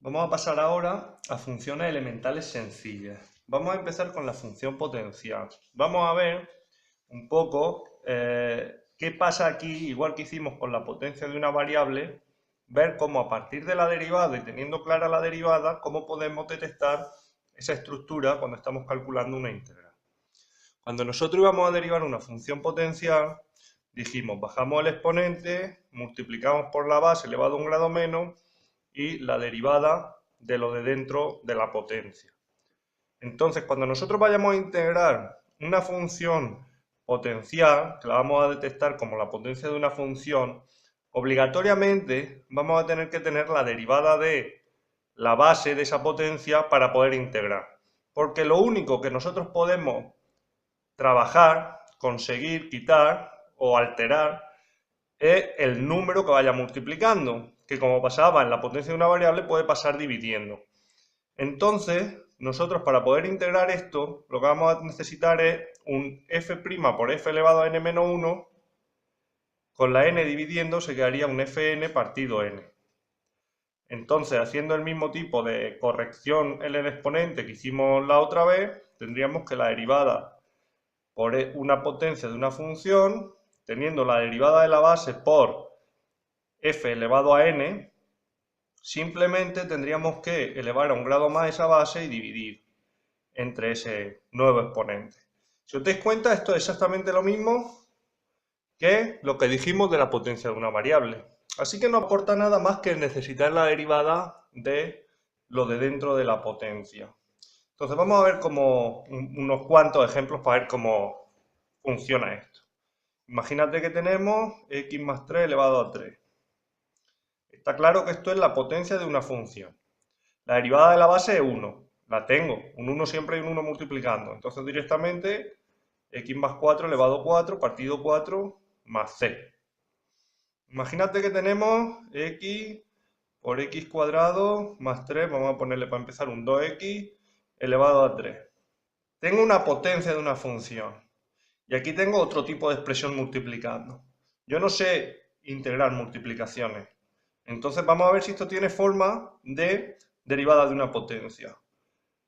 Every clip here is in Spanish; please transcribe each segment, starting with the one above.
Vamos a pasar ahora a funciones elementales sencillas. Vamos a empezar con la función potencial. Vamos a ver un poco qué pasa aquí, igual que hicimos con la potencia de una variable, ver cómo a partir de la derivada y teniendo clara la derivada, cómo podemos detectar esa estructura cuando estamos calculando una integral. Cuando nosotros íbamos a derivar una función potencial, dijimos, bajamos el exponente, multiplicamos por la base elevado a un grado menos, y la derivada de lo de dentro de la potencia. Entonces, cuando nosotros vayamos a integrar una función potencial, que la vamos a detectar como la potencia de una función, obligatoriamente vamos a tener que tener la derivada de la base de esa potencia para poder integrar. Porque lo único que nosotros podemos trabajar, conseguir, quitar o alterar es el número que vaya multiplicando, que como pasaba en la potencia de una variable puede pasar dividiendo. Entonces, nosotros para poder integrar esto, lo que vamos a necesitar es un f' por f elevado a n-1, con la n dividiendo se quedaría un fn partido n. Entonces, haciendo el mismo tipo de corrección en el exponente que hicimos la otra vez, tendríamos que la derivada por una potencia de una función, teniendo la derivada de la base por f elevado a n, simplemente tendríamos que elevar a un grado más esa base y dividir entre ese nuevo exponente. Si os dais cuenta, esto es exactamente lo mismo que lo que dijimos de la potencia de una variable. Así que no aporta nada más que necesitar la derivada de lo de dentro de la potencia. Entonces vamos a ver unos cuantos ejemplos para ver cómo funciona esto. Imagínate que tenemos x más 3 elevado a 3. Está claro que esto es la potencia de una función. La derivada de la base es 1. La tengo. Un 1 siempre hay un 1 multiplicando. Entonces directamente x más 4 elevado a 4 partido 4 más c. Imagínate que tenemos x por x cuadrado más 3. Vamos a ponerle para empezar un 2x elevado a 3. Tengo una potencia de una función. Y aquí tengo otro tipo de expresión multiplicando. Yo no sé integrar multiplicaciones. Entonces vamos a ver si esto tiene forma de derivada de una potencia.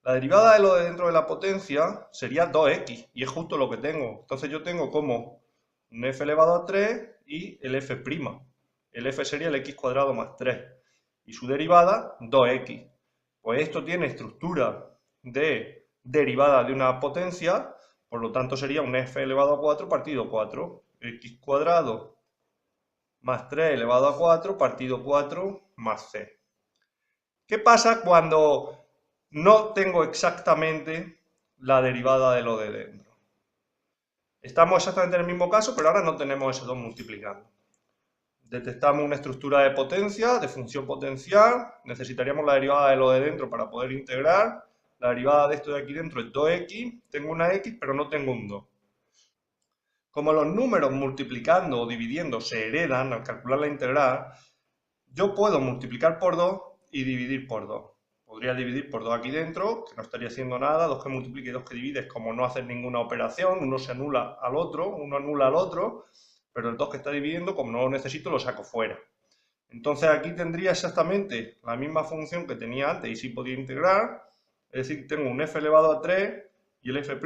La derivada de lo de dentro de la potencia sería 2x, y es justo lo que tengo. Entonces yo tengo como un f elevado a 3 y el f'. El f sería el x cuadrado más 3. Y su derivada, 2x. Pues esto tiene estructura de derivada de una potencia, por lo tanto sería un f elevado a 4 partido 4. X cuadrado más 3 elevado a 4 partido 4 más c. ¿Qué pasa cuando no tengo exactamente la derivada de lo de dentro? Estamos exactamente en el mismo caso, pero ahora no tenemos esos dos multiplicando. Detectamos una estructura de potencia, de función potencial, necesitaríamos la derivada de lo de dentro para poder integrar. La derivada de esto de aquí dentro es 2x, tengo una x, pero no tengo un 2. Como los números multiplicando o dividiendo se heredan al calcular la integral, yo puedo multiplicar por 2 y dividir por 2. Podría dividir por 2 aquí dentro, que no estaría haciendo nada. 2 que multiplique y 2 que divide es como no hacer ninguna operación. Uno se anula al otro, uno anula al otro, pero el 2 que está dividiendo, como no lo necesito, lo saco fuera. Entonces aquí tendría exactamente la misma función que tenía antes y sí podía integrar. Es decir, tengo un f elevado a 3 y el f'.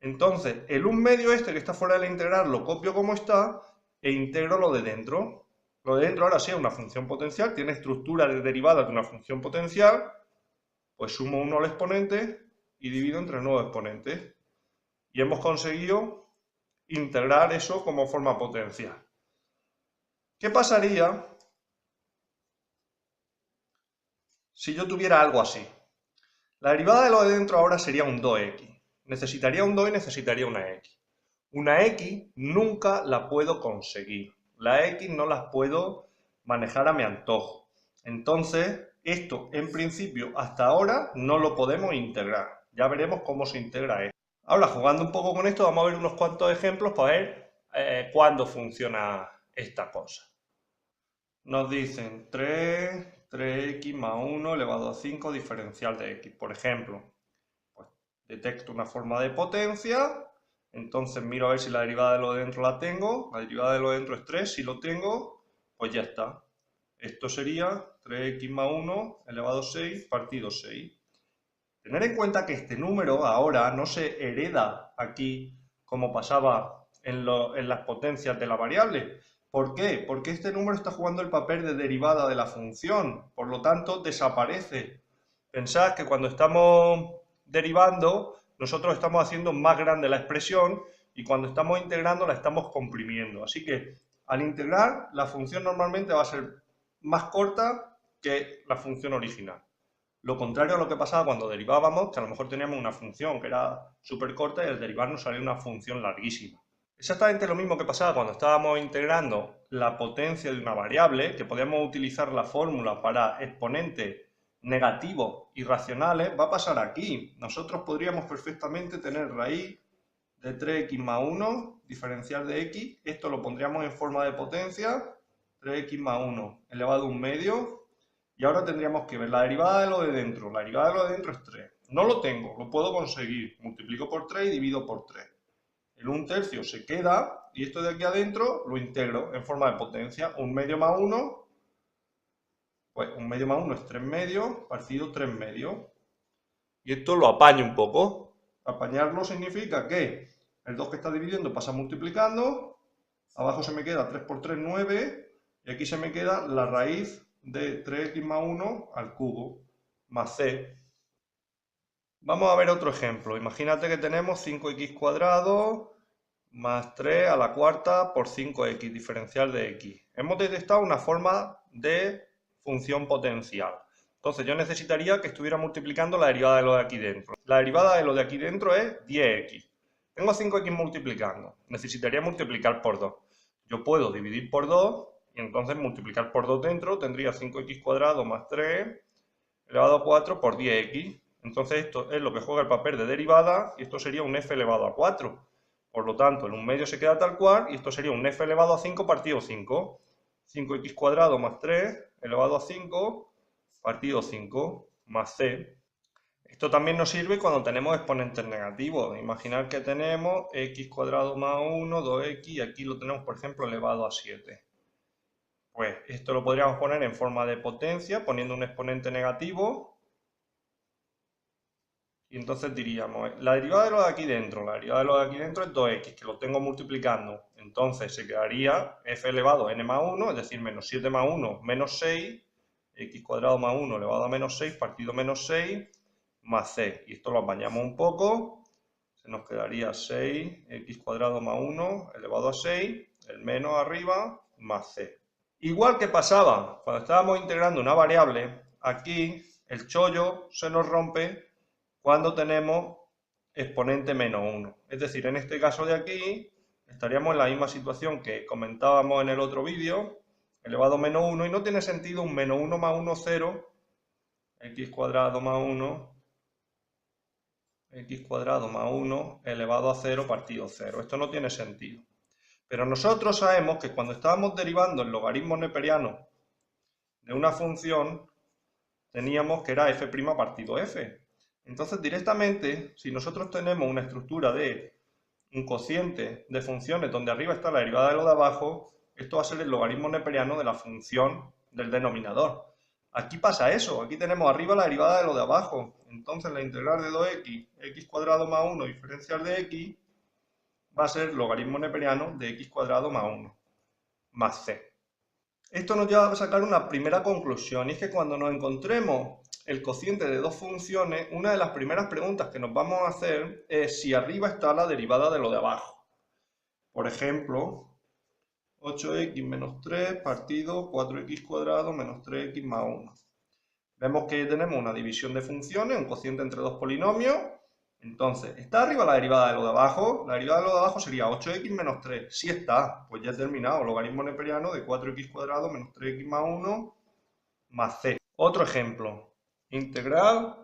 Entonces, el 1 medio este que está fuera de la integral lo copio como está e integro lo de dentro. Lo de dentro ahora sí es una función potencial, tiene estructura de derivada de una función potencial, pues sumo 1 al exponente y divido entre nuevos exponentes. Y hemos conseguido integrar eso como forma potencial. ¿Qué pasaría si yo tuviera algo así? La derivada de lo de dentro ahora sería un 2x. Necesitaría un 2 y necesitaría una x. Una x nunca la puedo conseguir. La x no las puedo manejar a mi antojo. Entonces, esto en principio hasta ahora no lo podemos integrar. Ya veremos cómo se integra esto. Ahora, jugando un poco con esto, vamos a ver unos cuantos ejemplos para ver cuándo funciona esta cosa. Nos dicen 3x más 1 elevado a 5 diferencial de x. Por ejemplo, pues detecto una forma de potencia, entonces miro a ver si la derivada de lo de dentro la tengo. La derivada de lo de dentro es 3, si lo tengo, pues ya está. Esto sería 3x más 1 elevado a 6 partido 6. Tener en cuenta que este número ahora no se hereda aquí como pasaba en las potencias de la variable. ¿Por qué? Porque este número está jugando el papel de derivada de la función, por lo tanto desaparece. Pensad que cuando estamos derivando, nosotros estamos haciendo más grande la expresión y cuando estamos integrando la estamos comprimiendo. Así que al integrar, la función normalmente va a ser más corta que la función original. Lo contrario a lo que pasaba cuando derivábamos, que a lo mejor teníamos una función que era súper corta y al derivar nos salía una función larguísima. Exactamente lo mismo que pasaba cuando estábamos integrando la potencia de una variable, que podíamos utilizar la fórmula para exponentes negativos y racionales, va a pasar aquí. Nosotros podríamos perfectamente tener raíz de 3x más 1, diferencial de x, esto lo pondríamos en forma de potencia, 3x más 1 elevado a 1 medio, y ahora tendríamos que ver la derivada de lo de dentro. La derivada de lo de dentro es 3. No lo tengo, lo puedo conseguir. Multiplico por 3 y divido por 3. El 1/3 se queda y esto de aquí adentro lo integro en forma de potencia. 1 medio más 1, pues 1 medio más 1 es 3 medios, partido 3 medios. Y esto lo apaño un poco. Apañarlo significa que el 2 que está dividiendo pasa multiplicando, abajo se me queda 3 por 3, 9, y aquí se me queda la raíz de 3x más 1 al cubo, más c. Vamos a ver otro ejemplo. Imagínate que tenemos 5x cuadrado más 3 a la cuarta por 5x, diferencial de x. Hemos detectado una forma de función potencial. Entonces yo necesitaría que estuviera multiplicando la derivada de lo de aquí dentro. La derivada de lo de aquí dentro es 10x. Tengo 5x multiplicando. Necesitaría multiplicar por 2. Yo puedo dividir por 2 y entonces multiplicar por 2 dentro tendría 5x cuadrado más 3 elevado a 4 por 10x. Entonces esto es lo que juega el papel de derivada y esto sería un f elevado a 4. Por lo tanto, el 1 medio se queda tal cual y esto sería un f elevado a 5 partido 5. 5x cuadrado más 3 elevado a 5 partido 5 más c. Esto también nos sirve cuando tenemos exponentes negativos. Imaginar que tenemos x cuadrado más 1, 2x y aquí lo tenemos, por ejemplo, elevado a 7. Pues esto lo podríamos poner en forma de potencia poniendo un exponente negativo. Y entonces diríamos, la derivada de lo de aquí dentro, la derivada de lo de aquí dentro es 2x, que lo tengo multiplicando. Entonces se quedaría f elevado a n más 1, es decir, menos 7 más 1, menos 6, x cuadrado más 1 elevado a menos 6, partido menos 6, más c. Y esto lo apañamos un poco, se nos quedaría 6x cuadrado más 1 elevado a 6, el menos arriba, más c. Igual que pasaba cuando estábamos integrando una variable, aquí el chollo se nos rompe cuando tenemos exponente menos 1. Es decir, en este caso de aquí estaríamos en la misma situación que comentábamos en el otro vídeo, elevado a menos 1, y no tiene sentido un menos 1 más 1, 0, x cuadrado más 1, x cuadrado más 1 elevado a 0 partido 0. Esto no tiene sentido. Pero nosotros sabemos que cuando estábamos derivando el logaritmo neperiano de una función, teníamos que era f' partido f. Entonces, directamente, si nosotros tenemos una estructura de un cociente de funciones donde arriba está la derivada de lo de abajo, esto va a ser el logaritmo neperiano de la función del denominador. Aquí pasa eso, aquí tenemos arriba la derivada de lo de abajo. Entonces, la integral de 2x, x cuadrado más 1 diferencial de x, va a ser logaritmo neperiano de x cuadrado más 1, más c. Esto nos lleva a sacar una primera conclusión, y es que cuando nos encontremos el cociente de dos funciones, una de las primeras preguntas que nos vamos a hacer es si arriba está la derivada de lo de abajo. Por ejemplo, 8x menos 3 partido 4x cuadrado menos 3x más 1. Vemos que tenemos una división de funciones, un cociente entre dos polinomios. Entonces, ¿está arriba la derivada de lo de abajo? La derivada de lo de abajo sería 8x menos 3. Sí está, pues ya he terminado. Logaritmo neperiano de 4x cuadrado menos 3x más 1 más c. Otro ejemplo. Integral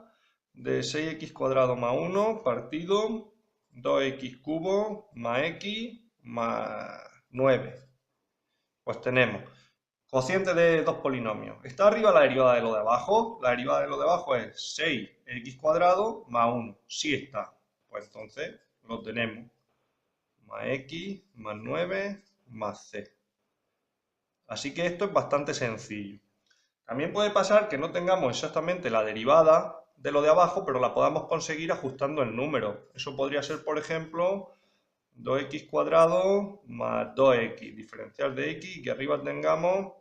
de 6x cuadrado más 1 partido 2x cubo más x más 9. Pues tenemos cociente de dos polinomios. ¿Está arriba la derivada de lo de abajo? La derivada de lo de abajo es 6x cuadrado más 1. Sí está. Pues entonces lo tenemos. Más x más 9 más c. Así que esto es bastante sencillo. También puede pasar que no tengamos exactamente la derivada de lo de abajo, pero la podamos conseguir ajustando el número. Eso podría ser, por ejemplo, 2x cuadrado más 2x, diferencial de x, y que arriba tengamos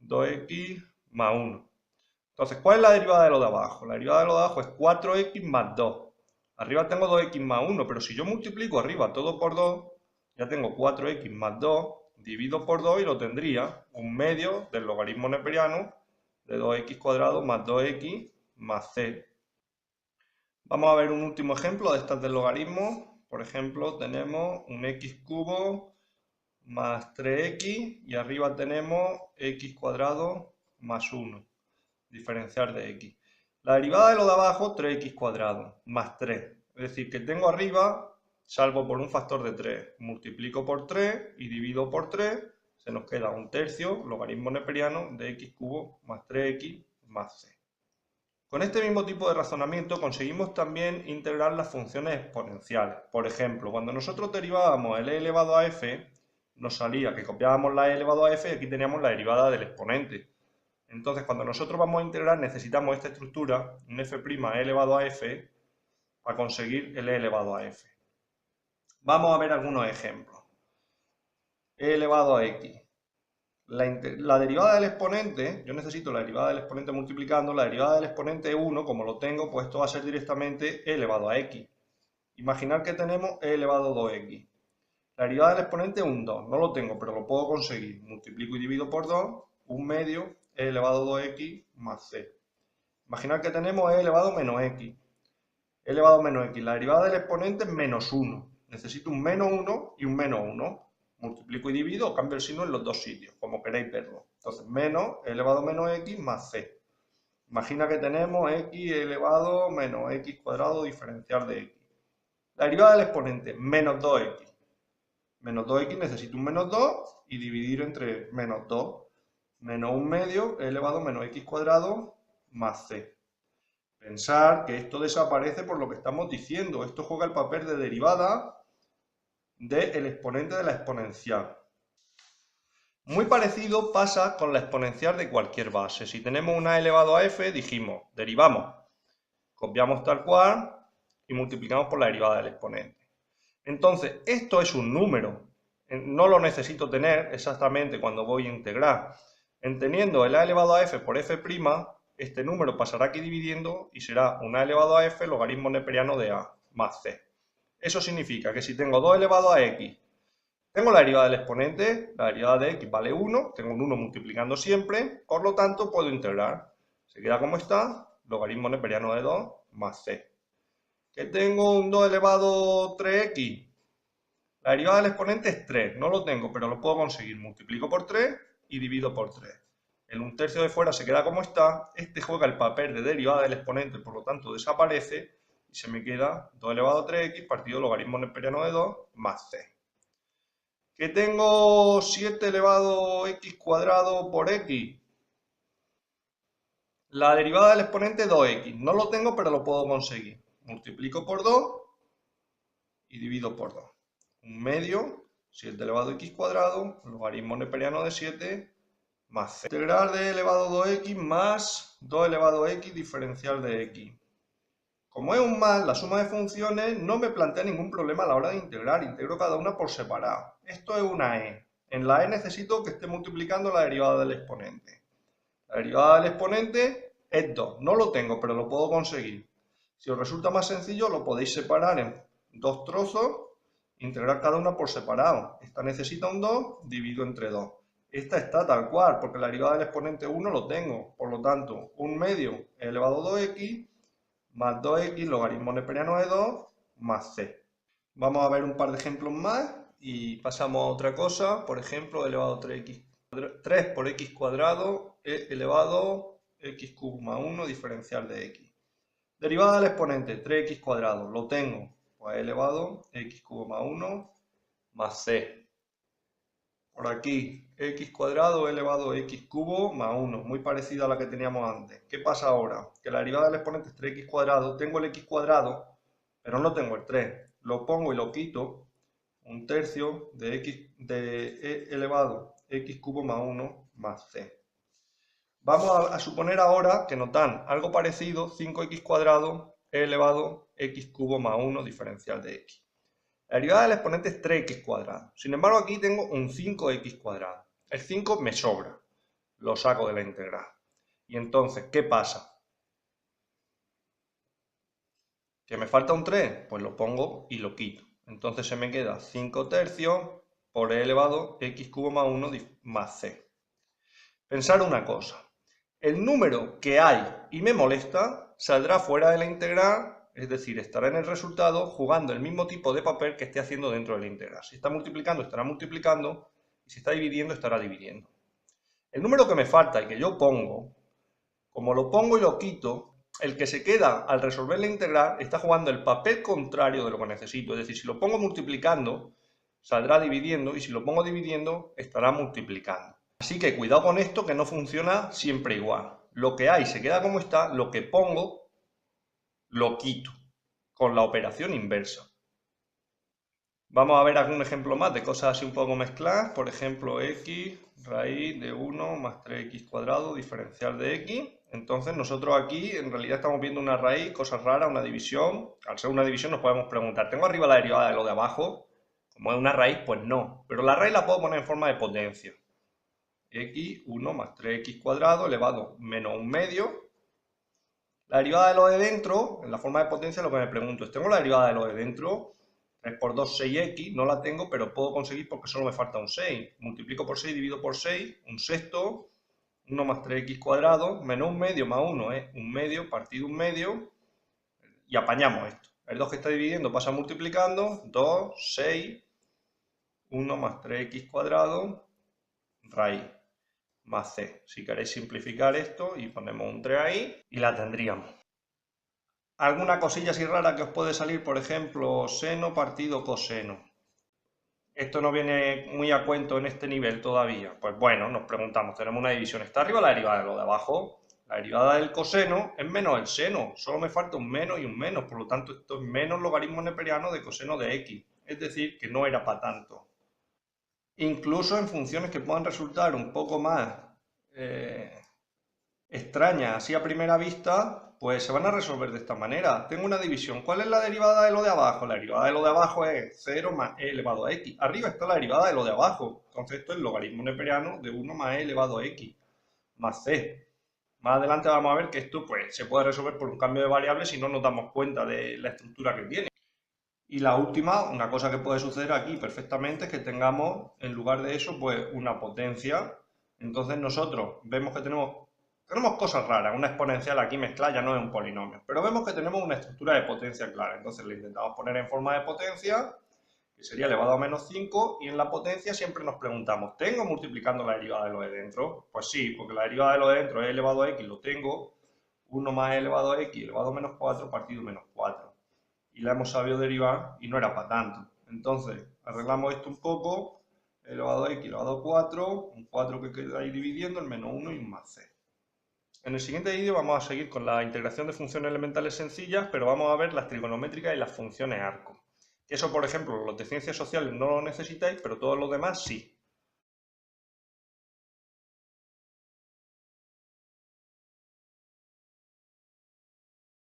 2x más 1. Entonces, ¿cuál es la derivada de lo de abajo? La derivada de lo de abajo es 4x más 2. Arriba tengo 2x más 1, pero si yo multiplico arriba todo por 2, ya tengo 4x más 2, divido por 2 y lo tendría un medio del logaritmo neperiano de 2x cuadrado más 2x más c. Vamos a ver un último ejemplo de estas del logaritmo. Por ejemplo, tenemos un x cubo más 3x y arriba tenemos x cuadrado más 1, diferencial de x. La derivada de lo de abajo, 3x cuadrado más 3. Es decir, que tengo arriba, salvo por un factor de 3, multiplico por 3 y divido por 3, se nos queda un tercio, logaritmo neperiano de x cubo más 3x más c. Con este mismo tipo de razonamiento conseguimos también integrar las funciones exponenciales. Por ejemplo, cuando nosotros derivábamos el e elevado a f, nos salía que copiábamos la e elevado a f y aquí teníamos la derivada del exponente. Entonces, cuando nosotros vamos a integrar, necesitamos esta estructura, un f' e elevado a f, para conseguir el e elevado a f. Vamos a ver algunos ejemplos. E elevado a x. La derivada del exponente, yo necesito la derivada del exponente multiplicando, la derivada del exponente 1, como lo tengo, pues esto va a ser directamente e elevado a x. Imaginar que tenemos e elevado a 2x. La derivada del exponente es un 2, no lo tengo, pero lo puedo conseguir. Multiplico y divido por 2, un medio e elevado a 2x más c. Imaginar que tenemos e elevado a menos x. E elevado a menos x, la derivada del exponente es menos 1. Necesito un menos 1 y un menos 1. Multiplico y divido o cambio el signo en los dos sitios, como queréis verlo. Entonces, menos e elevado a menos x más c. Imagina que tenemos x elevado a menos x cuadrado diferencial de x. La derivada del exponente, menos 2x. Menos 2x necesito un menos 2 y dividir entre menos 2. Menos un medio e elevado a menos x cuadrado más c. Pensar que esto desaparece por lo que estamos diciendo. Esto juega el papel de derivada del exponente de la exponencial. Muy parecido pasa con la exponencial de cualquier base. Si tenemos una elevado a f, dijimos, derivamos, copiamos tal cual y multiplicamos por la derivada del exponente. Entonces, esto es un número. No lo necesito tener exactamente cuando voy a integrar. Teniendo el a elevado a f por f', este número pasará aquí dividiendo y será un a elevado a f logaritmo neperiano de a más c. Eso significa que si tengo 2 elevado a x, tengo la derivada del exponente, la derivada de x vale 1, tengo un 1 multiplicando siempre, por lo tanto puedo integrar. Se queda como está, logaritmo neperiano de 2 más c. Que tengo un 2 elevado a 3x. La derivada del exponente es 3, no lo tengo, pero lo puedo conseguir. Multiplico por 3 y divido por 3. El 1/3 de fuera se queda como está, este juega el papel de derivada del exponente, por lo tanto desaparece, y se me queda 2 elevado a 3x partido logaritmo neperiano de 2 más c. Que tengo 7 elevado a x cuadrado por x. La derivada del exponente 2x, no lo tengo, pero lo puedo conseguir. Multiplico por 2 y divido por 2. Un medio, 7 elevado a x cuadrado, logaritmo neperiano de 7, más c. Integral de elevado a 2x más 2 elevado a x diferencial de x. Como es un más, la suma de funciones no me plantea ningún problema a la hora de integrar. Integro cada una por separado. Esto es una e. En la e necesito que esté multiplicando la derivada del exponente. La derivada del exponente es 2. No lo tengo, pero lo puedo conseguir. Si os resulta más sencillo, lo podéis separar en dos trozos, integrar cada una por separado. Esta necesita un 2, divido entre 2. Esta está tal cual, porque la derivada del exponente 1 lo tengo. Por lo tanto, un medio elevado a 2x más 2x logaritmo neperiano de 2 más c. Vamos a ver un par de ejemplos más y pasamos a otra cosa. Por ejemplo, elevado a 3 por x cuadrado elevado a x cubo más 1 diferencial de x. Derivada del exponente 3x cuadrado, lo tengo, pues elevado a x cubo más 1 más c. Por aquí, x cuadrado elevado a x cubo más 1, muy parecida a la que teníamos antes. ¿Qué pasa ahora? Que la derivada del exponente es 3x cuadrado, tengo el x cuadrado, pero no tengo el 3. Lo pongo y lo quito, un tercio de e elevado a x cubo más 1 más c. Vamos a suponer ahora que nos dan algo parecido, 5x cuadrado e elevado x cubo más 1 diferencial de x. La derivada del exponente es 3x cuadrado. Sin embargo, aquí tengo un 5x cuadrado. El 5 me sobra, lo saco de la integral. Y entonces, ¿qué pasa? ¿Que me falta un 3? Pues lo pongo y lo quito. Entonces se me queda 5 tercios por e elevado x cubo más 1 más c. Pensar una cosa. El número que hay y me molesta saldrá fuera de la integral, es decir, estará en el resultado jugando el mismo tipo de papel que esté haciendo dentro de la integral. Si está multiplicando, estará multiplicando, y si está dividiendo, estará dividiendo. El número que me falta y que yo pongo, como lo pongo y lo quito, el que se queda al resolver la integral está jugando el papel contrario de lo que necesito. Es decir, si lo pongo multiplicando, saldrá dividiendo, y si lo pongo dividiendo, estará multiplicando. Así que cuidado con esto, que no funciona siempre igual. Lo que hay se queda como está, lo que pongo lo quito, con la operación inversa. Vamos a ver algún ejemplo más de cosas así un poco mezcladas. Por ejemplo, x raíz de 1 más 3x cuadrado diferencial de x. Entonces nosotros aquí en realidad estamos viendo una raíz, cosas raras, una división. Al ser una división nos podemos preguntar, ¿tengo arriba la derivada de lo de abajo? Como es una raíz, pues no. Pero la raíz la puedo poner en forma de potencia. X, 1 más 3x cuadrado elevado menos 1 medio. La derivada de lo de dentro, en la forma de potencia, lo que me pregunto es, ¿tengo la derivada de lo de dentro? 3 por 2, 6x, no la tengo, pero puedo conseguir porque solo me falta un 6. Multiplico por 6, divido por 6, un sexto, 1 más 3x cuadrado, menos 1 medio más 1 es 1 medio partido 1 medio, y apañamos esto. El 2 que está dividiendo pasa multiplicando, 2, 6, 1 más 3x cuadrado, raíz más c. Si queréis simplificar esto y ponemos un 3 ahí y la tendríamos. Alguna cosilla así rara que os puede salir, por ejemplo, seno partido coseno. Esto no viene muy a cuento en este nivel todavía. Pues bueno, nos preguntamos, tenemos una división, ¿está arriba la derivada de lo de abajo? La derivada del coseno es menos el seno, solo me falta un menos y un menos, por lo tanto esto es menos logaritmo neperiano de coseno de x, es decir, que no era para tanto. Incluso en funciones que puedan resultar un poco más extrañas así a primera vista, pues se van a resolver de esta manera. Tengo una división. ¿Cuál es la derivada de lo de abajo? La derivada de lo de abajo es 0 más e elevado a x. Arriba está la derivada de lo de abajo. Entonces esto es el logaritmo neperiano de 1 más e elevado a x más c. Más adelante vamos a ver que esto pues, se puede resolver por un cambio de variables si no nos damos cuenta de la estructura que tiene. Y la última, una cosa que puede suceder aquí perfectamente es que tengamos, en lugar de eso, pues una potencia. Entonces nosotros vemos que tenemos cosas raras. Una exponencial aquí mezclada ya no es un polinomio, pero vemos que tenemos una estructura de potencia clara. Entonces le intentamos poner en forma de potencia, que sería elevado a menos 5, y en la potencia siempre nos preguntamos, ¿tengo multiplicando la derivada de lo de dentro? Pues sí, porque la derivada de lo de dentro es elevado a x, lo tengo, 1 más e elevado a x elevado a menos 4 partido menos 4. Y la hemos sabido derivar y no era para tanto. Entonces, arreglamos esto un poco, elevado a x elevado a 4, un 4 que queda ahí dividiendo, el menos 1 y un más c. En el siguiente vídeo vamos a seguir con la integración de funciones elementales sencillas, pero vamos a ver las trigonométricas y las funciones arco. Eso, por ejemplo, los de ciencias sociales no lo necesitáis, pero todos los demás sí.